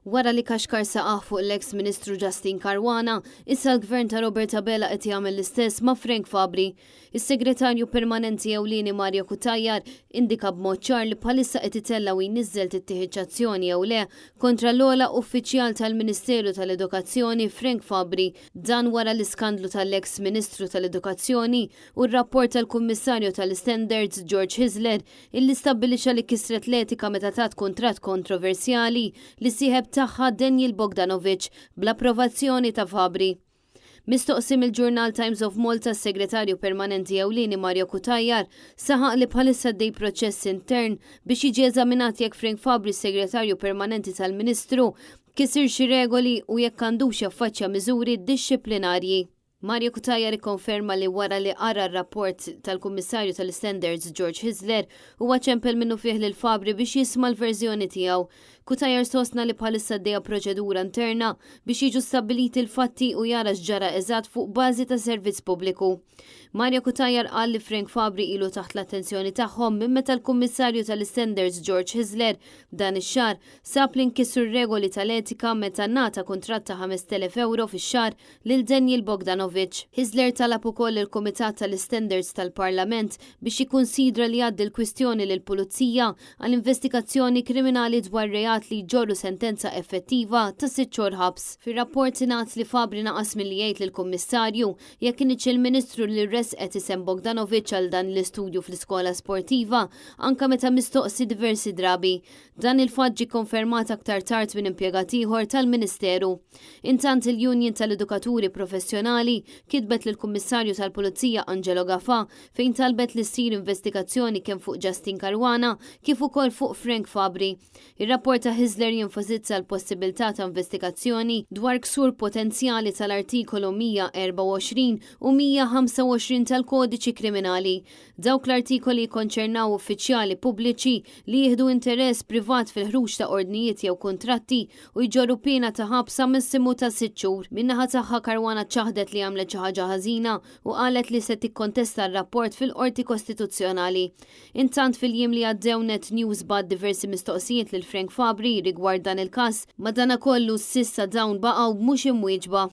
Wara li kaxkxar saqajh fuq l-eks Ministru Justyne Caruana, issa l-Gvern ta' Robert Abela qed jagħmel l-istess ma' Frank Fabri. Is-Segretarju Permanenti ewlieni Marja Kutajjar indika b'mod ċar li bħalissa qed itella' u jniżżel tittieħed azzjoni jew le kontra l-ogħla uffiċjal tal-Ministeru tal-Edukazzjoni Frank Fabri, dan wara l-iskandlu tal-eks Ministru tal-Edukazzjoni u r-rapport tal-Kummissarju tal-Standards George Hisler illi stabbilixxa li kisret l-etika meta tat kuntratt kontroversjali li sieħeb tagħha Daniel Bogdanovic bl-approvazzjoni ta' Fabri. Mistoqsim il-Journal Times of Malta s-Segretarju Permanenti ewlieni Marja Kutajjar saħaq li bħalissa dej proċess intern biex jiġi eżaminat jekk Frank Fabri s-Segretarju Permanenti tal-Ministru kisir xi regoli u jekk għandux jaffaċċja miżuri dixxiplinarji. Marja Kutajjar ikkonferma li wara li qara r-rapport tal-Kummissarju tal-Standards George Hisler huwa ċempel minnu fih lil Fabri biex jisma' l-verżjoni tiegħu. Kutajjar sostna li bħalissa dejja proċedura interna biex jiġu stabbiliti l-fatti u jara x'ġara eżatt fuq bażi ta' servizz pubbliku. Marja Kutajjar qal li Frank Fabri ilu taħt l-attenzjoni tagħhom minn meta l-Kummissarju tal-Standards George Hisler dan ix-xahar sab li nkissru r-regoli tal-etika meta ngħata kuntratt ta' 5,000 euro fix-xahar lil Daniel Bogdanovic. Hisler talab ukoll il-Kumitat tal-Standards tal-Parlament biex jikkunsidra li jgħaddi l-kwistjoni lill-Pulizija għall-investigazzjoni kriminali dwar reat li jġorru sentenza effettiva ta' 6 xhur ħabs. Fir-rapport ingħad li Fabri naqas milli jgħid lill-Kummissarju jekk inhiċ il-Ministru li resqet isem Bogdanovic għal dan l-istudju fl-iskola sportiva anke meta mistoqsi diversi drabi. Dan il-fatt ġie konfermat aktar tard minn impjegat ieħor tal-Ministeru. Intant il-Union tal-Edukaturi Professjonali kitbet lill-Kummissarju tal-Pulizija Angelo Gafà fejn talbet li ssir investigazzjoni kemm fuq Justyne Caruana kif ukoll fuq Frank Fabri. Ir-rapport ta' Hisler jenfasizza l-possibilità ta' investigazzjoni dwar ksur potenzjali tal-artikolu 124 u 125 tal-Kodiċi Kriminali. Dawk l-artikoli konċernaw uffiċjali pubbliċi li jieħdu interess privat fil-ħruġ ta' ordnijiet jew kuntratti u jġorru pena ta' ħabsa massimu ta' 6 xhur. Min-naħa tagħha Caruana ċaħdet li għamlet xi ħaġa ħażina u qalet li se tikkontesta r-rapport fil-Qorti Kostituzzjonali. Intant fil-jiem li għaddew net news bad diversi mistoqsijiet lil Frank Fabri rigward dan il-każ, madankollu s'issa dawn baqgħu mhux imwieġba.